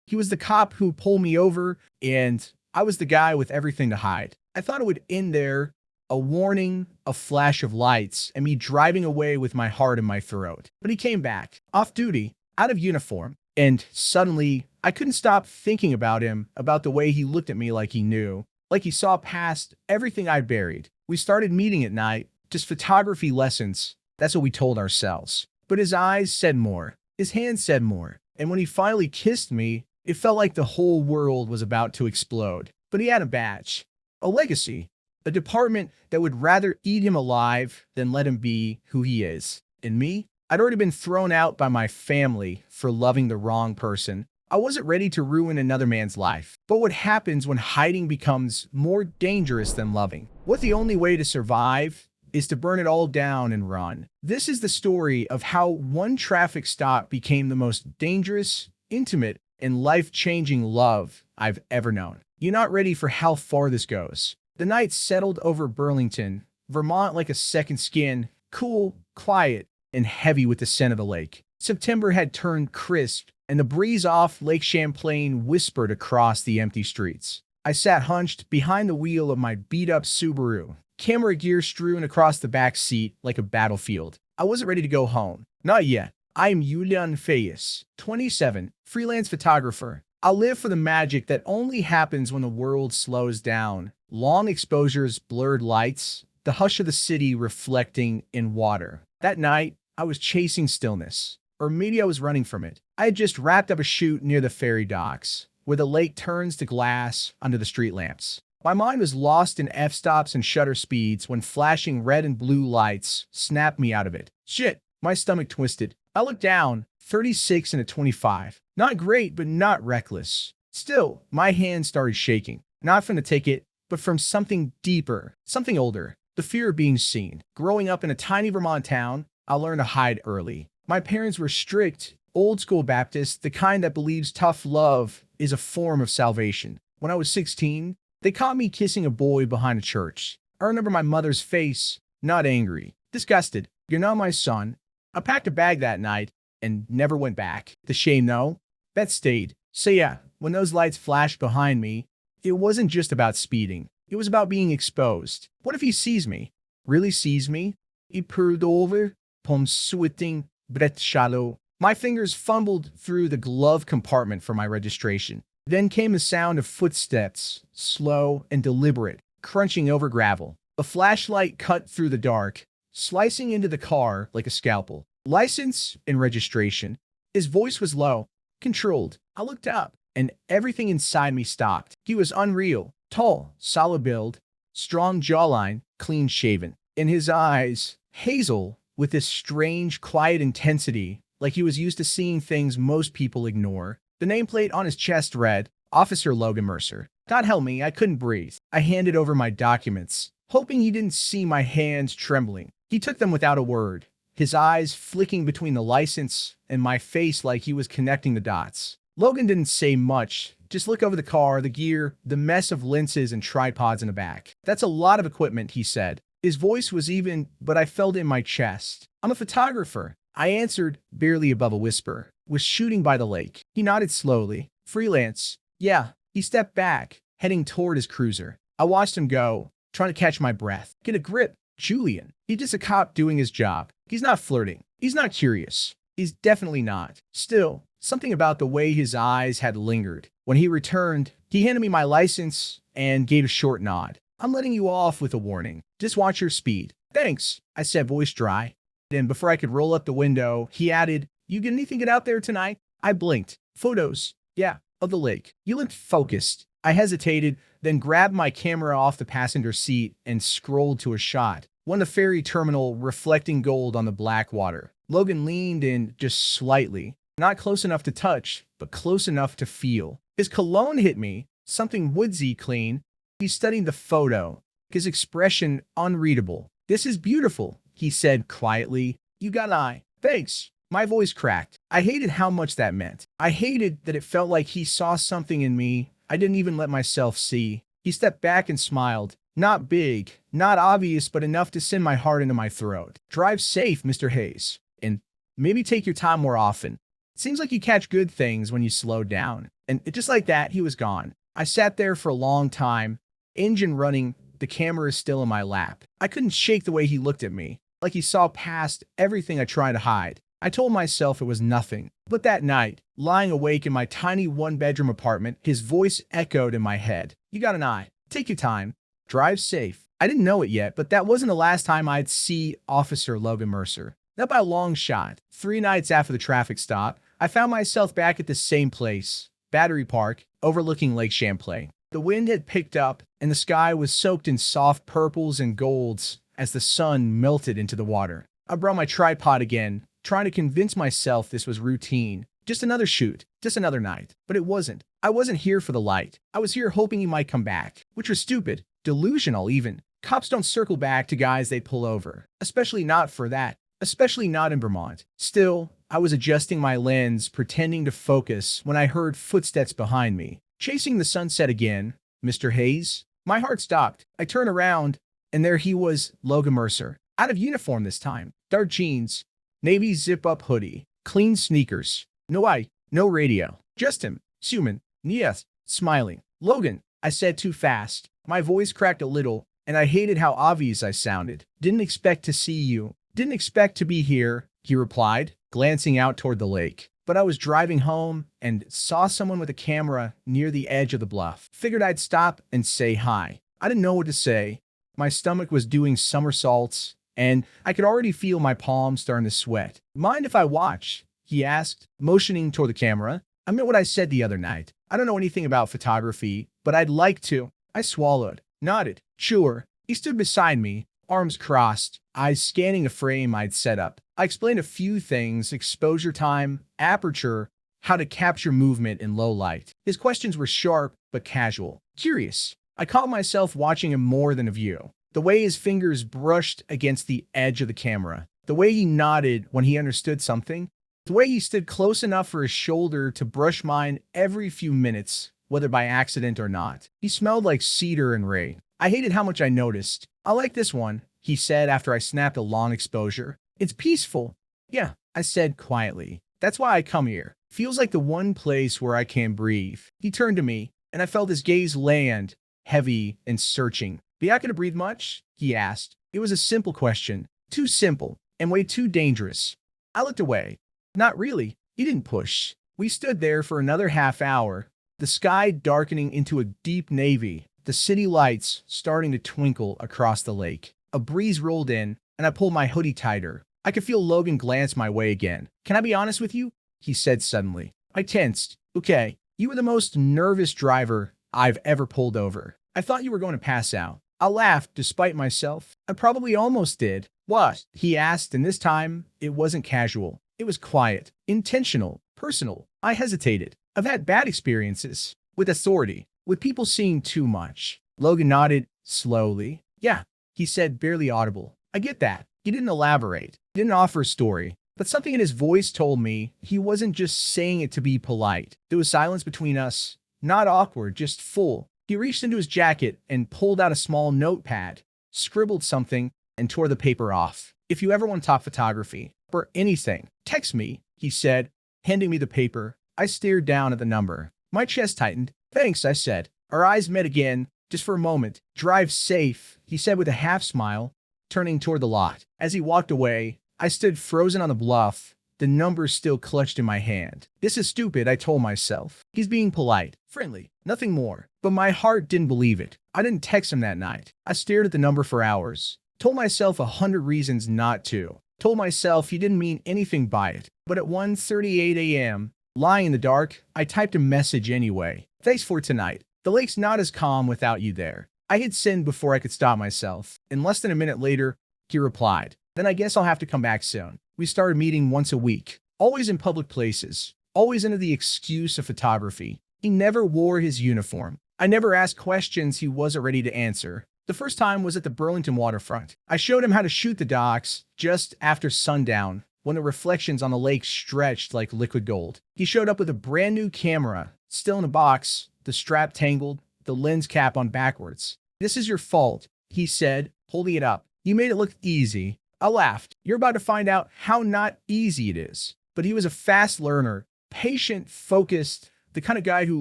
He was the cop who pulled me over, and I was the guy with everything to hide. I thought it would end there, a warning, a flash of lights, and me driving away with my heart in my throat. But he came back, off duty, out of uniform, and suddenly I couldn't stop thinking about him, about the way he looked at me like he knew, like he saw past everything I'd buried. We started meeting at night, just photography lessons. That's what we told ourselves. But his eyes said more. His hands said more. And when he finally kissed me, it felt like the whole world was about to explode. But he had a badge, a legacy, a department that would rather eat him alive than let him be who he is. And me? I'd already been thrown out by my family for loving the wrong person. I wasn't ready to ruin another man's life. But what happens when hiding becomes more dangerous than loving? What the only way to survive is to burn it all down and run. This is the story of how one traffic stop became the most dangerous, intimate, and life-changing love I've ever known. You're not ready for how far this goes. The night settled over Burlington, Vermont like a second skin, cool, quiet, and heavy with the scent of the lake. September had turned crisp, and the breeze off Lake Champlain whispered across the empty streets. I sat hunched behind the wheel of my beat-up Subaru, camera gear strewn across the back seat like a battlefield. I wasn't ready to go home. Not yet. I'm Julian Fayes, 27, freelance photographer. I live for the magic that only happens when the world slows down. Long exposures, blurred lights, the hush of the city reflecting in water. That night, I was chasing stillness, or maybe I was running from it. I had just wrapped up a shoot near the ferry docks, where the lake turns to glass under the street lamps. My mind was lost in f-stops and shutter speeds when flashing red and blue lights snapped me out of it. Shit, my stomach twisted. I looked down, 36 and a 25. Not great, but not reckless. Still, my hand started shaking. Not from the ticket, but from something deeper, something older. The fear of being seen. Growing up in a tiny Vermont town, I learned to hide early. My parents were strict, old-school Baptists, the kind that believes tough love is a form of salvation. When I was 16, they caught me kissing a boy behind a church. I remember my mother's face, not angry, disgusted. You're not my son. I packed a bag that night and never went back. The shame, though, that stayed. So yeah, when those lights flashed behind me, it wasn't just about speeding. It was about being exposed. What if he sees me? Really sees me? He pulled over, palm sweating, breath shallow. My fingers fumbled through the glove compartment for my registration. Then came the sound of footsteps, slow and deliberate, crunching over gravel. A flashlight cut through the dark, slicing into the car like a scalpel. License and registration. His voice was low, controlled. I looked up, and everything inside me stopped. He was unreal, tall, solid build, strong jawline, clean shaven. In his eyes, hazel, with this strange, quiet intensity, like he was used to seeing things most people ignore. The nameplate on his chest read, Officer Logan Mercer. God help me, I couldn't breathe. I handed over my documents, hoping he didn't see my hands trembling. He took them without a word, his eyes flicking between the license and my face like he was connecting the dots. Logan didn't say much, just look over the car, the gear, the mess of lenses and tripods in the back. That's a lot of equipment, he said. His voice was even, but I felt it in my chest. I'm a photographer. I answered, barely above a whisper. Was shooting by the lake. He nodded slowly. Freelance. Yeah. He stepped back, heading toward his cruiser. I watched him go, trying to catch my breath. Get a grip. Julian. He's just a cop doing his job. He's not flirting. He's not curious. He's definitely not. Still, something about the way his eyes had lingered. When he returned, he handed me my license and gave a short nod. I'm letting you off with a warning. Just watch your speed. Thanks, I said, voice dry. Then, before I could roll up the window, he added, you get anything good out there tonight? I blinked. Photos. Yeah, of the lake. You looked focused. I hesitated, then grabbed my camera off the passenger seat and scrolled to a shot. One of the ferry terminal reflecting gold on the black water. Logan leaned in just slightly. Not close enough to touch, but close enough to feel. His cologne hit me, something woodsy clean. He studied the photo, his expression unreadable. This is beautiful, he said quietly. You got an eye. Thanks. My voice cracked. I hated how much that meant. I hated that it felt like he saw something in me I didn't even let myself see. He stepped back and smiled. Not big, not obvious, but enough to send my heart into my throat. Drive safe, Mr. Hayes. And maybe take your time more often. It seems like you catch good things when you slow down. And just like that, he was gone. I sat there for a long time, engine running, the camera is still in my lap. I couldn't shake the way he looked at me, like he saw past everything I tried to hide. I told myself it was nothing. But that night, lying awake in my tiny one-bedroom apartment, his voice echoed in my head. You got an eye. Take your time. Drive safe. I didn't know it yet, but that wasn't the last time I'd see Officer Logan Mercer. Not by a long shot. 3 nights after the traffic stop, I found myself back at the same place, Battery Park, overlooking Lake Champlain. The wind had picked up, and the sky was soaked in soft purples and golds as the sun melted into the water. I brought my tripod again, trying to convince myself this was routine. Just another shoot, just another night. But it wasn't. I wasn't here for the light. I was here hoping he might come back, which was stupid, delusional even. Cops don't circle back to guys they pull over, especially not for that, especially not in Vermont. Still, I was adjusting my lens, pretending to focus when I heard footsteps behind me. Chasing the sunset again, Mr. Hayes. My heart stopped. I turned around, and there he was, Logan Mercer. Out of uniform this time. Dark jeans, navy zip-up hoodie, clean sneakers. No eye, no radio. Just him, human, yes, smiling. Logan, I said too fast. My voice cracked a little, and I hated how obvious I sounded. Didn't expect to see you. Didn't expect to be here, he replied, glancing out toward the lake. But I was driving home and saw someone with a camera near the edge of the bluff. Figured I'd stop and say hi. I didn't know what to say. My stomach was doing somersaults, and I could already feel my palms starting to sweat. Mind if I watch? He asked, motioning toward the camera. I meant what I said the other night. I don't know anything about photography, but I'd like to. I swallowed, nodded. Sure. He stood beside me, arms crossed, eyes scanning a frame I'd set up. I explained a few things: exposure time, aperture, how to capture movement in low light. His questions were sharp but casual. Curious. I caught myself watching him more than a view. The way his fingers brushed against the edge of the camera. The way he nodded when he understood something. The way he stood close enough for his shoulder to brush mine every few minutes, whether by accident or not. He smelled like cedar and rain. I hated how much I noticed. I like this one, he said after I snapped a long exposure. It's peaceful. Yeah, I said quietly. That's why I come here. Feels like the one place where I can breathe. He turned to me, and I felt his gaze land, heavy and searching. Be I gonna breathe much? He asked. It was a simple question. Too simple, and way too dangerous. I looked away. Not really. He didn't push. We stood there for another half hour, the sky darkening into a deep navy, the city lights starting to twinkle across the lake. A breeze rolled in, and I pulled my hoodie tighter. I could feel Logan glance my way again. Can I be honest with you? He said suddenly. I tensed. Okay, you were the most nervous driver I've ever pulled over. I thought you were going to pass out. I laughed despite myself. I probably almost did. What? He asked, and this time it wasn't casual. It was quiet, intentional, personal. I hesitated. I've had bad experiences with authority, with people seeing too much. Logan nodded slowly. Yeah, he said, barely audible. I get that. He didn't elaborate. He didn't offer a story. But something in his voice told me he wasn't just saying it to be polite. There was silence between us. Not awkward, just full. He reached into his jacket and pulled out a small notepad, scribbled something, and tore the paper off. If you ever want to talk photography, or anything, text me, he said, handing me the paper. I stared down at the number. My chest tightened. Thanks, I said. Our eyes met again, just for a moment. Drive safe, he said with a half smile, turning toward the lot. As he walked away, I stood frozen on the bluff, the number still clutched in my hand. This is stupid, I told myself. He's being polite, friendly, nothing more. But my heart didn't believe it. I didn't text him that night. I stared at the number for hours. Told myself 100 reasons not to. Told myself he didn't mean anything by it. But at 1:38 a.m., lying in the dark, I typed a message anyway. Thanks for tonight. The lake's not as calm without you there. I had sinned before I could stop myself. And less than a minute later, he replied. Then I guess I'll have to come back soon. We started meeting once a week. Always in public places. Always under the excuse of photography. He never wore his uniform. I never asked questions he wasn't ready to answer. The first time was at the Burlington waterfront. I showed him how to shoot the docks just after sundown, when the reflections on the lake stretched like liquid gold. He showed up with a brand new camera, still in a box, the strap tangled, the lens cap on backwards. This is your fault, he said, holding it up. You made it look easy. I laughed. You're about to find out how not easy it is. But he was a fast learner, patient, focused, the kind of guy who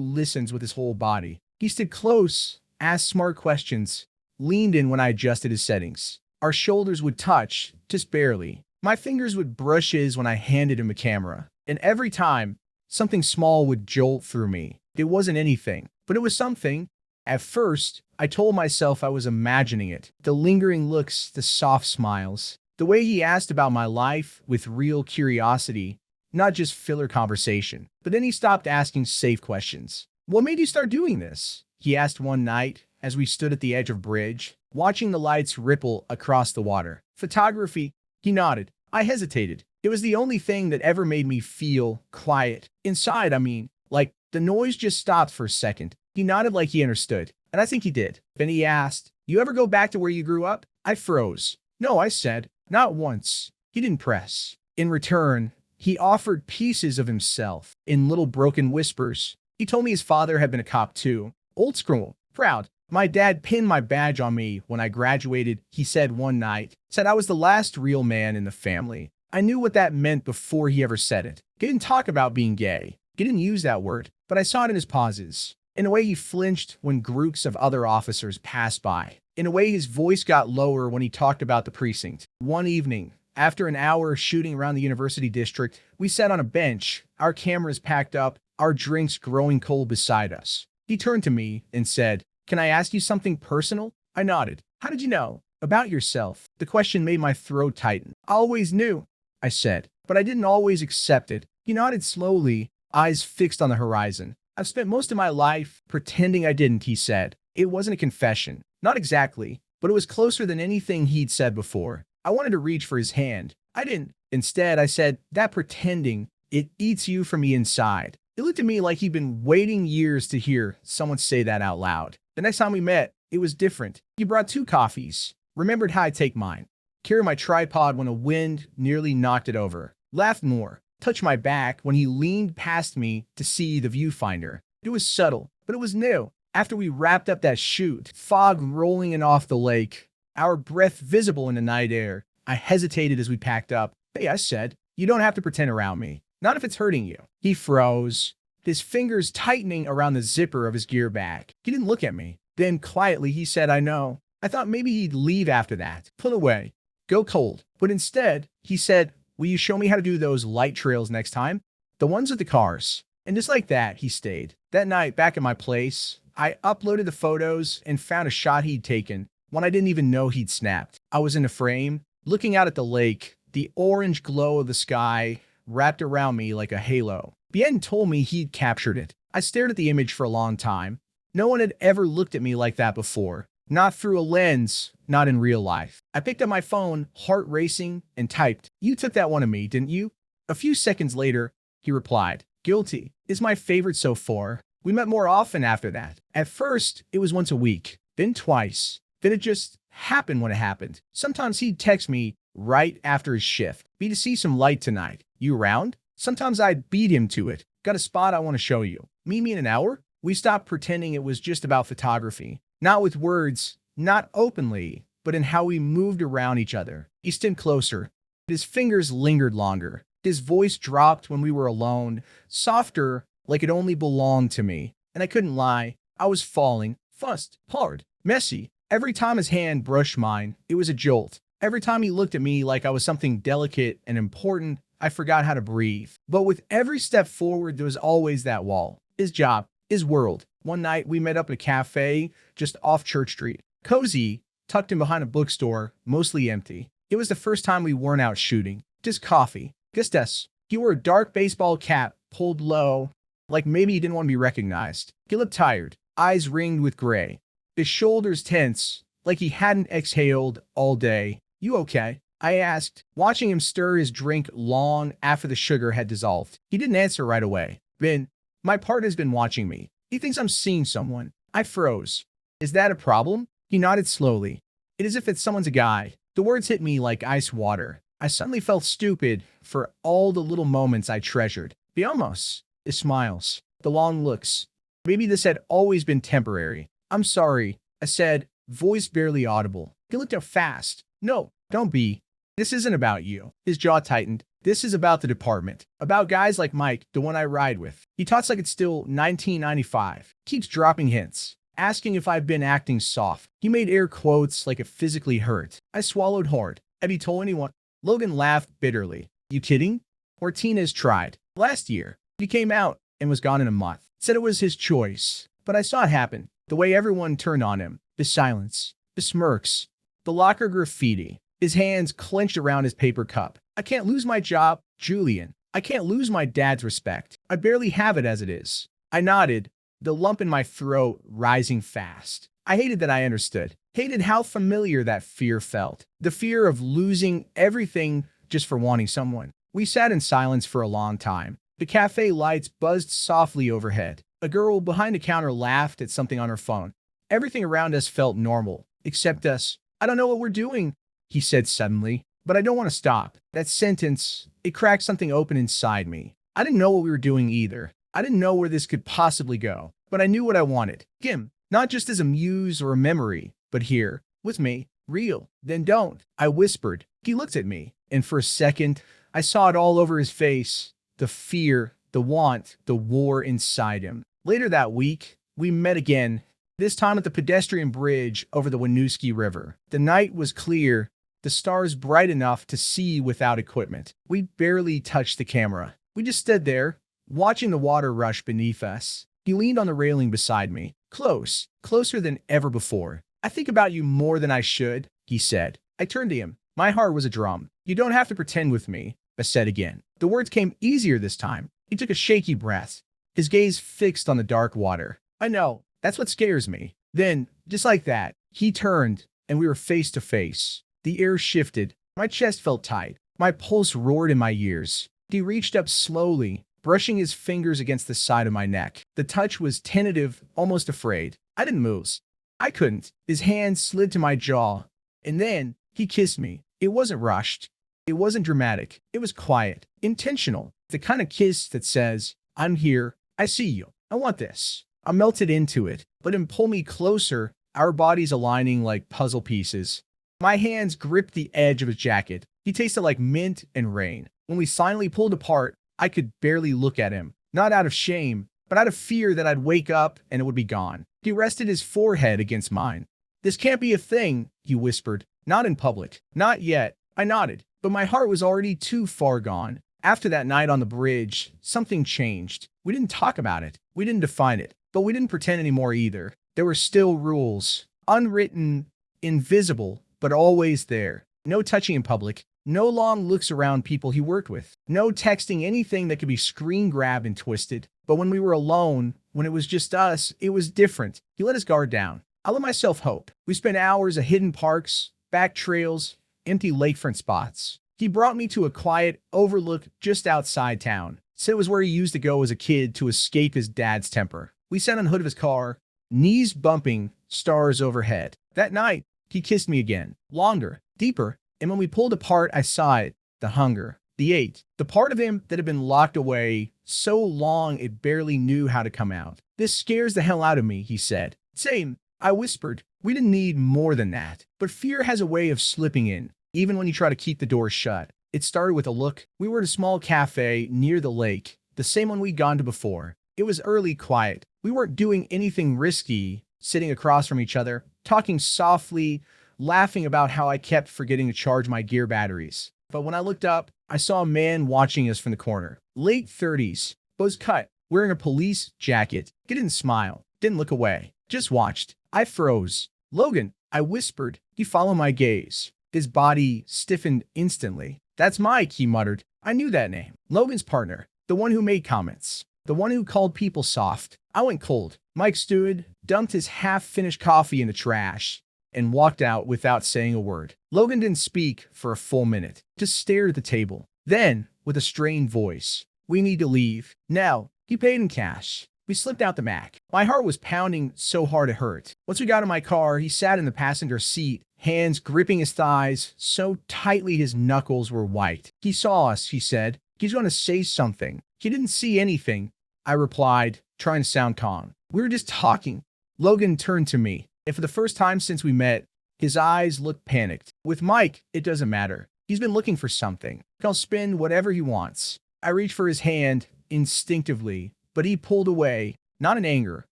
listens with his whole body. He stood close, asked smart questions, leaned in when I adjusted his settings. Our shoulders would touch, just barely. My fingers would brush his when I handed him a camera. And every time, something small would jolt through me. It wasn't anything, but it was something. At first, I told myself I was imagining it. The lingering looks, the soft smiles. The way he asked about my life with real curiosity, not just filler conversation. But then he stopped asking safe questions. "What made you start doing this?" he asked one night as we stood at the edge of a bridge, watching the lights ripple across the water. "Photography," he nodded. I hesitated. It was the only thing that ever made me feel quiet. Inside, I mean, like the noise just stopped for a second. He nodded like he understood, and I think he did. Then he asked, "You ever go back to where you grew up?" I froze. "No," I said. "Not once." He didn't press. In return, he offered pieces of himself in little broken whispers. He told me his father had been a cop too. Old school. Proud. "My dad pinned my badge on me when I graduated," he said one night. Said I was the last real man in the family. I knew what that meant before he ever said it. He didn't talk about being gay. He didn't use that word, but I saw it in his pauses. In a way he flinched when groups of other officers passed by. In a way his voice got lower when he talked about the precinct. One evening, after an hour shooting around the university district, we sat on a bench, our cameras packed up, our drinks growing cold beside us. He turned to me and said, "Can I ask you something personal?" I nodded. "How did you know?" "About yourself." The question made my throat tighten. "I always knew," I said, "but I didn't always accept it." He nodded slowly, eyes fixed on the horizon. "I've spent most of my life pretending I didn't," he said. It wasn't a confession. Not exactly, but it was closer than anything he'd said before. I wanted to reach for his hand. I didn't. Instead, I said, "That pretending, it eats you from the inside." It looked at me like he'd been waiting years to hear someone say that out loud. The next time we met, it was different. He brought 2 coffees, remembered how I take mine, carried my tripod when a wind nearly knocked it over, laughed more, touched my back when he leaned past me to see the viewfinder. It was subtle, but it was new. After we wrapped up that shoot, fog rolling in off the lake, our breath visible in the night air, I hesitated as we packed up. "Hey," I said, "you don't have to pretend around me. Not if it's hurting you." He froze, his fingers tightening around the zipper of his gear bag. He didn't look at me. Then quietly he said, "I know." I thought maybe he'd leave after that, pull away, go cold. But instead, he said, "Will you show me how to do those light trails next time? The ones with the cars." And just like that, he stayed. That night, back at my place, I uploaded the photos and found a shot he'd taken, one I didn't even know he'd snapped. I was in a frame, looking out at the lake, the orange glow of the sky wrapped around me like a halo. Bien told me he'd captured it. I stared at the image for a long time. No one had ever looked at me like that before. Not through a lens, not in real life. I picked up my phone, heart racing, and typed, "You took that one of me, didn't you?" A few seconds later, he replied, "Guilty. Is my favorite so far." We met more often after that. At first, it was once a week, then twice. Then it just happened when it happened. Sometimes he'd text me right after his shift. "Be to see some light tonight. You around?" Sometimes I'd beat him to it. "Got a spot I want to show you. Meet me in an hour?" We stopped pretending it was just about photography. Not with words, not openly, but in how we moved around each other. He stood closer. His fingers lingered longer. His voice dropped when we were alone, softer, like it only belonged to me. And I couldn't lie. I was falling, fussed, hard, messy. Every time his hand brushed mine, it was a jolt. Every time he looked at me like I was something delicate and important, I forgot how to breathe. But with every step forward, there was always that wall. His job, his world. One night, we met up at a cafe just off Church Street. Cozy, tucked in behind a bookstore, mostly empty. It was the first time we weren't out shooting. Just coffee. Just us. He wore a dark baseball cap, pulled low, like maybe he didn't want to be recognized. He looked tired, eyes ringed with gray. His shoulders tense, like he hadn't exhaled all day. "You okay?" I asked, watching him stir his drink long after the sugar had dissolved. He didn't answer right away. "Ben, my partner's been watching me. He thinks I'm seeing someone." I froze. "Is that a problem?" He nodded slowly. "It is if it's someone's a guy." The words hit me like ice water. I suddenly felt stupid for all the little moments I treasured. The almost, the smiles, the long looks. Maybe this had always been temporary. "I'm sorry," I said, voice barely audible. He looked up fast. "No, don't be." This isn't about you. His jaw tightened. This is about the department. About guys like Mike, the one I ride with. He talks like it's still 1995. Keeps dropping hints. Asking if I've been acting soft. He made air quotes like it physically hurt. I swallowed hard. Have you told anyone? Logan laughed bitterly. You kidding? Martinez tried. Last year. He came out and was gone in a month. Said it was his choice. But I saw it happen. The way everyone turned on him. The silence. The smirks. The locker graffiti. His hands clenched around his paper cup. I can't lose my job, Julian. I can't lose my dad's respect. I barely have it as it is. I nodded, the lump in my throat rising fast. I hated that I understood. Hated how familiar that fear felt. The fear of losing everything just for wanting someone. We sat in silence for a long time. The cafe lights buzzed softly overhead. A girl behind the counter laughed at something on her phone. Everything around us felt normal, except us. I don't know what we're doing, he said suddenly, but I don't want to stop. That sentence, it cracked something open inside me. I didn't know what we were doing either. I didn't know where this could possibly go, but I knew what I wanted. Him, not just as a muse or a memory, but here, with me, real. Then don't, I whispered. He looked at me, and for a second, I saw it all over his face. The fear, the want, the war inside him. Later that week, we met again, this time at the pedestrian bridge over the Winooski River. The night was clear, the stars bright enough to see without equipment. We barely touched the camera. We just stood there, watching the water rush beneath us. He leaned on the railing beside me, close, closer than ever before. I think about you more than I should, he said. I turned to him. My heart was a drum. You don't have to pretend with me, I said again. The words came easier this time. He took a shaky breath, his gaze fixed on the dark water. I know, that's what scares me. Then, just like that, he turned, and we were face to face. The air shifted. My chest felt tight. My pulse roared in my ears. He reached up slowly, brushing his fingers against the side of my neck. The touch was tentative, almost afraid. I didn't move. I couldn't. His hand slid to my jaw, and then he kissed me. It wasn't rushed. It wasn't dramatic. It was quiet, intentional. The kind of kiss that says, I'm here. I see you. I want this. I melted into it, let him pull me closer, our bodies aligning like puzzle pieces. My hands gripped the edge of his jacket. He tasted like mint and rain. When we finally pulled apart, I could barely look at him. Not out of shame, but out of fear that I'd wake up and it would be gone. He rested his forehead against mine. This can't be a thing, he whispered. Not in public. Not yet. I nodded, but my heart was already too far gone. After that night on the bridge, something changed. We didn't talk about it. We didn't define it. But we didn't pretend anymore either. There were still rules. Unwritten, invisible, but always there. No touching in public. No long looks around people he worked with. No texting anything that could be screen grabbed and twisted. But when we were alone, when it was just us, it was different. He let his guard down. I let myself hope. We spent hours at hidden parks, back trails, empty lakefront spots. He brought me to a quiet overlook just outside town. Said it was where he used to go as a kid to escape his dad's temper. We sat on the hood of his car, knees bumping, stars overhead. That night, he kissed me again. Longer, deeper, and when we pulled apart, I saw it. The hunger, the hate, the part of him that had been locked away so long it barely knew how to come out. This scares the hell out of me, he said. Same, I whispered. We didn't need more than that. But fear has a way of slipping in, even when you try to keep the door shut. It started with a look. We were at a small cafe near the lake, the same one we'd gone to before. It was early quiet. We weren't doing anything risky, sitting across from each other, talking softly, laughing about how I kept forgetting to charge my gear batteries. But when I looked up, I saw a man watching us from the corner. Late 30s, buzz cut, wearing a police jacket. He didn't smile, didn't look away, just watched. I froze. Logan, I whispered. He followed my gaze. His body stiffened instantly. That's Mike, he muttered. I knew that name. Logan's partner, the one who made comments, the one who called people soft. I went cold. Mike stood, dumped his half-finished coffee in the trash, and walked out without saying a word. Logan didn't speak for a full minute, just stared at the table. Then, with a strained voice, we need to leave. Now, he paid in cash. We slipped out the Mac. My heart was pounding so hard it hurt. Once we got in my car, he sat in the passenger seat, hands gripping his thighs so tightly his knuckles were white. He saw us, he said. He's going to say something. He didn't see anything, I replied, trying to sound calm. We were just talking. Logan turned to me, and for the first time since we met, his eyes looked panicked. With Mike, it doesn't matter. He's been looking for something. He'll spend whatever he wants. I reached for his hand instinctively, but he pulled away, not in anger,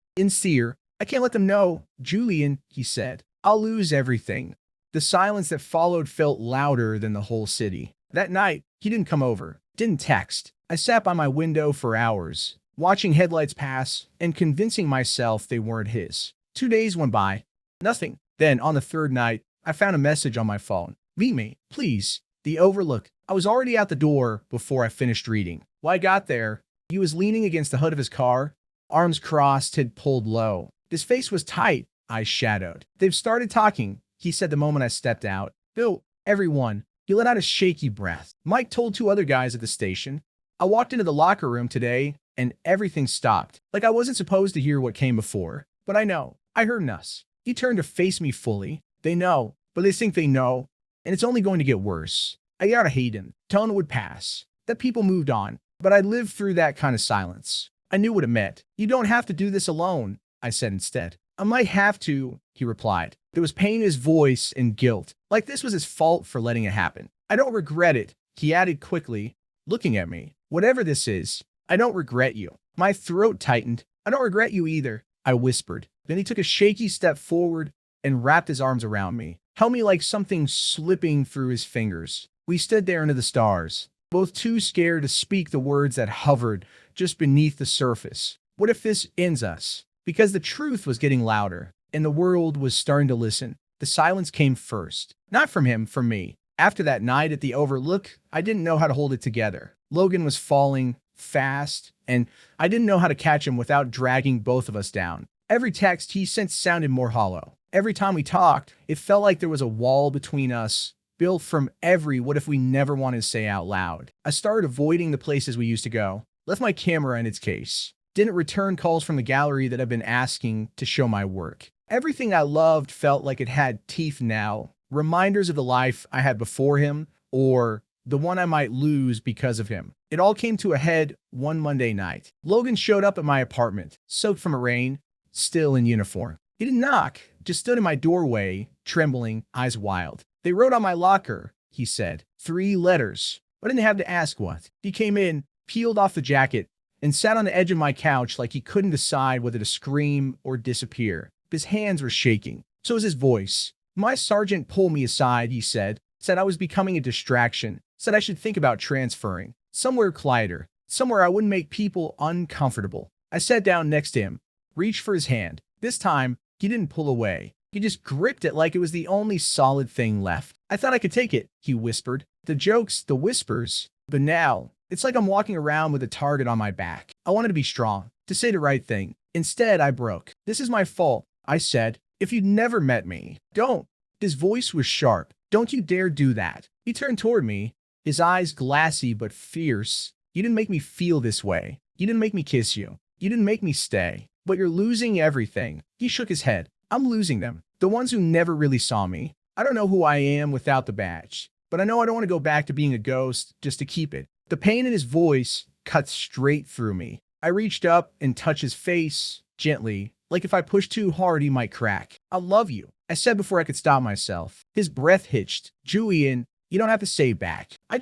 in fear. I can't let them know. Julian, he said, I'll lose everything. The silence that followed felt louder than the whole city. That night, he didn't come over, didn't text. I sat by my window for hours, watching headlights pass and convincing myself they weren't his. 2 days went by. Nothing. Then, on the third night, I found a message on my phone. Meet me, please. The Overlook. I was already out the door before I finished reading. When I got there, he was leaning against the hood of his car, arms crossed, head pulled low. His face was tight, eyes shadowed. They've started talking, he said the moment I stepped out. Bill, everyone. He let out a shaky breath. Mike told 2 other guys at the station. I walked into the locker room today, and everything stopped. Like I wasn't supposed to hear what came before. But I know. I heard us. He turned to face me fully. They know, but they think they know, and it's only going to get worse. I gotta hate him. Tone would pass. That people moved on, but I lived through that kind of silence. I knew what it meant. You don't have to do this alone, I said instead. I might have to, he replied. There was pain in his voice and guilt, like this was his fault for letting it happen. I don't regret it, he added quickly, looking at me. Whatever this is, I don't regret you. My throat tightened. I don't regret you either, I whispered. Then he took a shaky step forward and wrapped his arms around me, held me like something slipping through his fingers. We stood there into the stars, both too scared to speak the words that hovered just beneath the surface. What if this ends us? Because the truth was getting louder, and the world was starting to listen. The silence came first. Not from him, from me. After that night at the Overlook, I didn't know how to hold it together. Logan was falling fast, and I didn't know how to catch him without dragging both of us down. Every text he sent sounded more hollow. Every time we talked, it felt like there was a wall between us, built from every what if we never wanted to say out loud. I started avoiding the places we used to go, left my camera in its case, didn't return calls from the gallery that I've been asking to show my work. Everything I loved felt like it had teeth now, reminders of the life I had before him, or the one I might lose because of him. It all came to a head one Monday night. Logan showed up at my apartment, soaked from a rain, still in uniform. He didn't knock, just stood in my doorway, trembling, eyes wild. They wrote on my locker, he said, 3 letters. I didn't have to ask what. He came in, peeled off the jacket, and sat on the edge of my couch like he couldn't decide whether to scream or disappear. His hands were shaking. So was his voice. My sergeant pulled me aside, he said I was becoming a distraction, said I should think about transferring. Somewhere quieter, somewhere I wouldn't make people uncomfortable. I sat down next to him, reached for his hand. This time, he didn't pull away. He just gripped it like it was the only solid thing left. I thought I could take it, he whispered. The jokes, the whispers. But now, it's like I'm walking around with a target on my back. I wanted to be strong, to say the right thing. Instead, I broke. This is my fault, I said. If you'd never met me, don't. His voice was sharp. Don't you dare do that. He turned toward me, his eyes glassy but fierce. You didn't make me feel this way. You didn't make me kiss you. You didn't make me stay. But you're losing everything. He shook his head. I'm losing them. The ones who never really saw me. I don't know who I am without the badge. But I know I don't want to go back to being a ghost just to keep it. The pain in his voice cut straight through me. I reached up and touched his face, gently, like if I pushed too hard he might crack. I love you, I said before I could stop myself. His breath hitched. Julian, you don't have to say back. I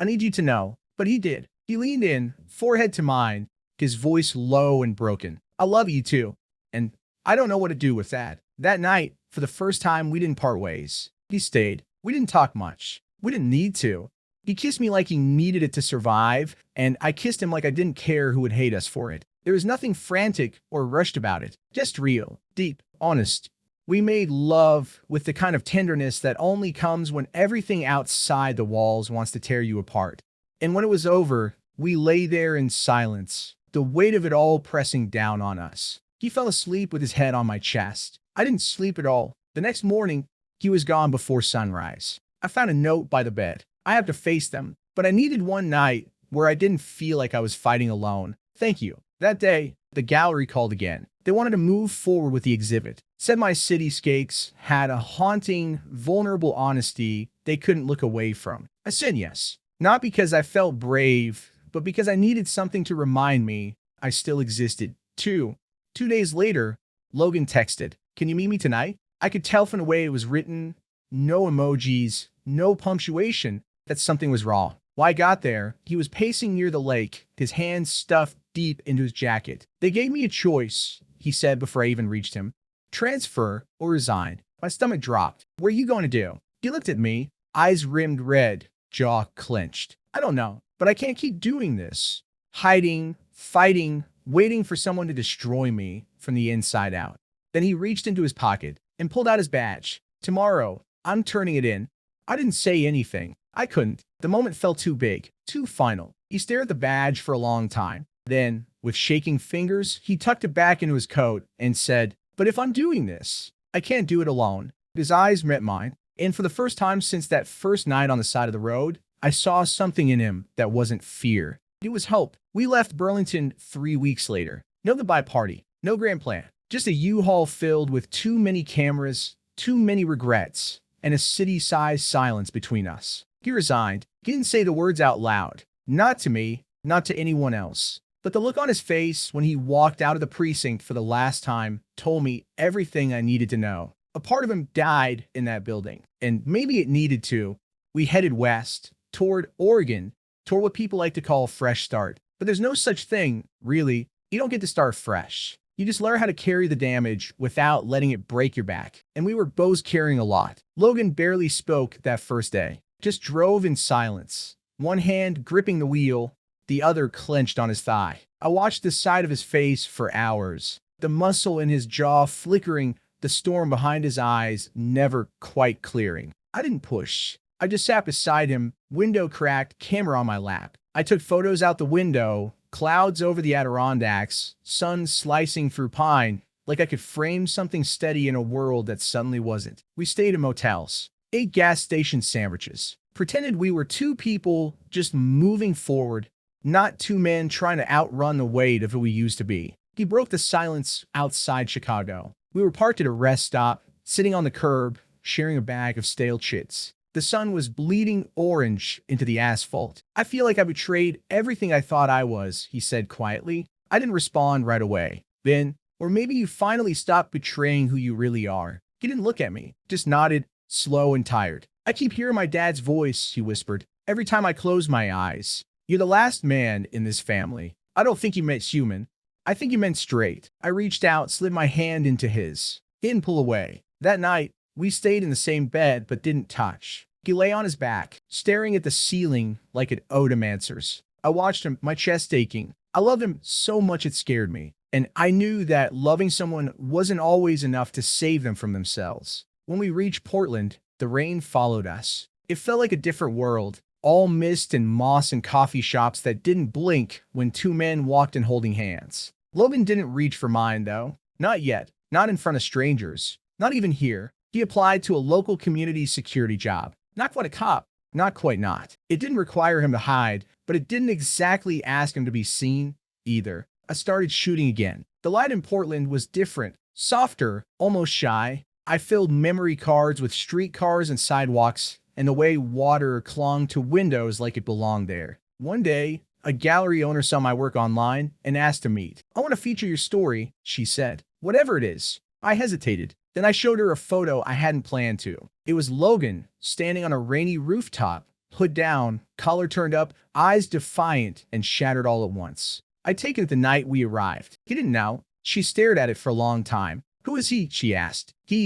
need you to know. But he did. He leaned in, forehead to mine, his voice low and broken. I love you too. And I don't know what to do with that. That night, for the first time, we didn't part ways. He stayed. We didn't talk much. We didn't need to. He kissed me like he needed it to survive, and I kissed him like I didn't care who would hate us for it. There was nothing frantic or rushed about it. Just real, deep, honest. We made love with the kind of tenderness that only comes when everything outside the walls wants to tear you apart. And when it was over, we lay there in silence, the weight of it all pressing down on us. He fell asleep with his head on my chest. I didn't sleep at all. The next morning, he was gone before sunrise. I found a note by the bed. I have to face them, but I needed one night where I didn't feel like I was fighting alone. Thank you. That day, the gallery called again. They wanted to move forward with the exhibit. Said my cityscapes had a haunting, vulnerable honesty they couldn't look away from. I said yes. Not because I felt brave, but because I needed something to remind me I still existed. 2 days later, Logan texted, "Can you meet me tonight?" I could tell from the way it was written, no emojis, no punctuation, that something was wrong. When I got there, he was pacing near the lake, his hands stuffed deep into his jacket. They gave me a choice, he said before I even reached him. Transfer or resign. My stomach dropped. What are you going to do? He looked at me, eyes rimmed red, jaw clenched. I don't know, but I can't keep doing this. Hiding, fighting, waiting for someone to destroy me from the inside out. Then he reached into his pocket and pulled out his badge. Tomorrow, I'm turning it in. I didn't say anything. I couldn't. The moment felt too big, too final. He stared at the badge for a long time. Then, with shaking fingers, he tucked it back into his coat and said, "But if I'm doing this, I can't do it alone." His eyes met mine, and for the first time since that first night on the side of the road, I saw something in him that wasn't fear. It was hope. We left Burlington 3 weeks later. No goodbye party, no grand plan. Just a U-Haul filled with too many cameras, too many regrets, and a city-sized silence between us. He resigned. He didn't say the words out loud. Not to me, not to anyone else. But the look on his face when he walked out of the precinct for the last time told me everything I needed to know. A part of him died in that building, and maybe it needed to. We headed west, toward Oregon, toward what people like to call a fresh start. But there's no such thing, really. You don't get to start fresh. You just learn how to carry the damage without letting it break your back. And we were both carrying a lot. Logan barely spoke that first day, just drove in silence, one hand gripping the wheel, the other clenched on his thigh. I watched the side of his face for hours, the muscle in his jaw flickering, the storm behind his eyes never quite clearing. I didn't push. I just sat beside him, window cracked, camera on my lap. I took photos out the window, clouds over the Adirondacks, sun slicing through pine, like I could frame something steady in a world that suddenly wasn't. We stayed in motels, ate gas station sandwiches, pretended we were two people just moving forward, not two men trying to outrun the weight of who we used to be. He broke the silence outside Chicago. We were parked at a rest stop, sitting on the curb, sharing a bag of stale chits. The sun was bleeding orange into the asphalt. "I feel like I betrayed everything I thought I was," he said quietly. I didn't respond right away. Then, "Or maybe you finally stopped betraying who you really are." He didn't look at me, just nodded, slow and tired. "I keep hearing my dad's voice," he whispered, "every time I close my eyes. You're the last man in this family. I don't think you meant human. I think you meant straight." I reached out, slid my hand into his. He didn't pull away. That night, we stayed in the same bed but didn't touch. He lay on his back, staring at the ceiling like it owed him answers. I watched him, my chest aching. I loved him so much it scared me. And I knew that loving someone wasn't always enough to save them from themselves. When we reached Portland, the rain followed us. It felt like a different world, all mist and moss and coffee shops that didn't blink when two men walked in holding hands. Logan didn't reach for mine, though. Not yet. Not in front of strangers. Not even here. He applied to a local community security job. Not quite a cop. Not quite not. It didn't require him to hide, but it didn't exactly ask him to be seen either. I started shooting again. The light in Portland was different. Softer, almost shy. I filled memory cards with streetcars and sidewalks, and the way water clung to windows like it belonged there. One day, a gallery owner saw my work online and asked to meet. "I want to feature your story," she said. "Whatever it is." I hesitated. Then I showed her a photo I hadn't planned to. It was Logan, standing on a rainy rooftop, hood down, collar turned up, eyes defiant and shattered all at once. I'd taken it the night we arrived. He didn't know. She stared at it for a long time. "Who is he?" she asked. "He